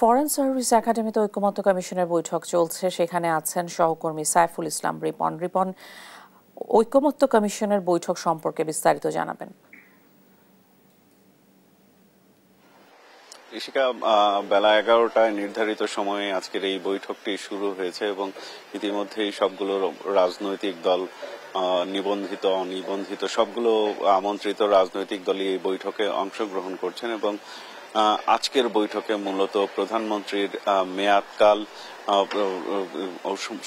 Foreign service একাডেমিতে ঐকমত্য কমিশনের বৈঠক চলছে। সেখানে আছেন সহকর্মী সাইফুল ইসলাম রিপন। রিপন, ঐকমত্য কমিশনের বৈঠক সম্পর্কে বিস্তারিত জানাবেন। ইশিকা, বেলা 11টায় নির্ধারিত সময়ে আজকের এই বৈঠকটি শুরু হয়েছে এবং ইতিমধ্যেই সবগুলো রাজনৈতিক দল, নিবন্ধিত অনিবন্ধিত সবগুলো আমন্ত্রিত রাজনৈতিক দলই এই বৈঠকে অংশগ্রহণ করছেন এবং আজকের বৈঠকে মূলত প্রধানমন্ত্রীর মেয়াদকাল,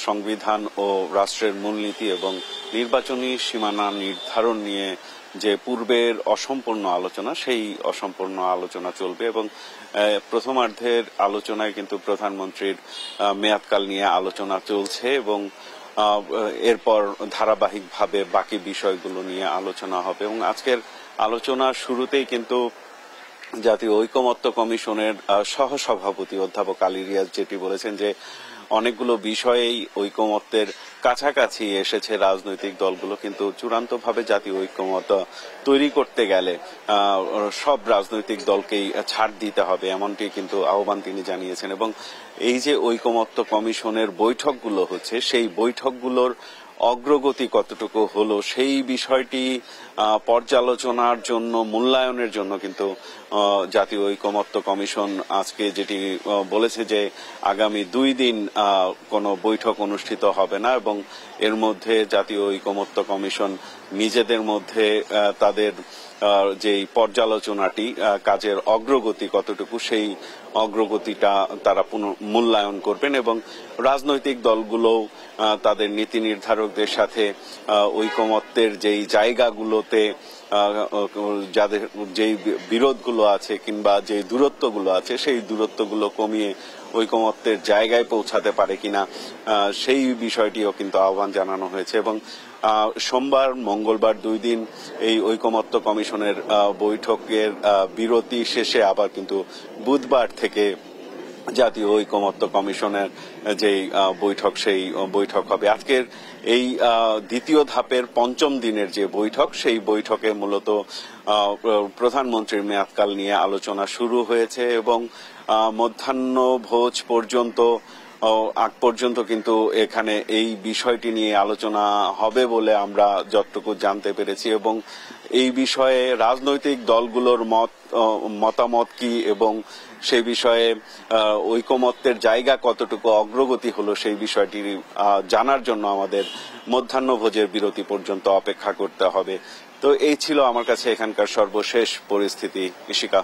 সংবিধান ও রাষ্ট্রের মূলনীতি এবং নির্বাচনী সীমানা নির্ধারণ নিয়ে যে পূর্বের অসম্পূর্ণ আলোচনা, সেই অসম্পূর্ণ আলোচনা চলবে এবং প্রথমার্ধের আলোচনায় কিন্তু প্রধানমন্ত্রীর মেয়াদকাল নিয়ে আলোচনা চলছে এবং এরপর ধারাবাহিকভাবে বাকি বিষয়গুলো নিয়ে আলোচনা হবে এবং আজকের আলোচনার শুরুতেই কিন্তু জাতীয় ঐকমত্য কমিশনের সহসভাপতি অধ্যাপক আলী রিয়াজ যেটি বলেছেন যে অনেকগুলো বিষয়েই ঐকমত্যের কাছাকাছি এসেছে রাজনৈতিক দলগুলো, কিন্তু চূড়ান্তভাবে জাতীয় ঐকমত্য তৈরি করতে গেলে সব রাজনৈতিক দলকেই ছাড় দিতে হবে, এমনটি কিন্তু আহ্বান তিনি জানিয়েছেন। এবং এই যে ঐকমত্য কমিশনের বৈঠকগুলো হচ্ছে, সেই বৈঠকগুলোর অগ্রগতি কতটুকু হলো সেই বিষয়টি পর্যালোচনার জন্য, মূল্যায়নের জন্য কিন্তু জাতীয় ঐকমত্য কমিশন আজকে যেটি বলেছে যে আগামী 2 দিন কোনো বৈঠক অনুষ্ঠিত হবে না এবং এর মধ্যে জাতীয় ঐকমত্য কমিশন নিজেদের মধ্যে তাদের যেই পর্যালোচনাটি, কাজের অগ্রগতি কতটুকু, সেই অগ্রগতিটা তারা মূল্যায়ন করবেন এবং রাজনৈতিক দলগুলো তাদের নীতি নির্ধারকদের সাথে ঐকমত্যের যেই জায়গাগুলোতে যাদের যেই বিরোধগুলো আছে কিংবা যে দূরত্বগুলো আছে, সেই দূরত্বগুলো কমিয়ে ঐকমত্যের জায়গায় পৌঁছাতে পারে কিনা সেই বিষয়টিও কিন্তু আহ্বান জানানো হয়েছে এবং সোমবার মঙ্গলবার 2 দিন এই ঐকমত্য কমিশনের বৈঠকের বিরতি শেষে আবার কিন্তু বুধবার থেকে জাতীয় ঐকমত্য কমিশনের যেই বৈঠক, সেই বৈঠক হবে। আজকের এই দ্বিতীয় ধাপের 5ম দিনের যে বৈঠক, সেই বৈঠকে মূলত প্রধানমন্ত্রীর মেয়াদকাল নিয়ে আলোচনা শুরু হয়েছে এবং মধ্যাহ্ন ভোজ পর্যন্ত আগ পর্যন্ত কিন্তু এখানে এই বিষয়টি নিয়ে আলোচনা হবে বলে আমরা যতটুকু জানতে পেরেছি এবং এই বিষয়ে রাজনৈতিক দলগুলোর মতামত কি এবং সেই বিষয়ে ঐকমত্যের জায়গা কতটুকু অগ্রগতি হলো সেই বিষয়টি জানার জন্য আমাদের মধ্যাহ্ন ভোজের বিরতি পর্যন্ত অপেক্ষা করতে হবে। তো এই ছিল আমার কাছে এখানকার সর্বশেষ পরিস্থিতি। ইশিকা।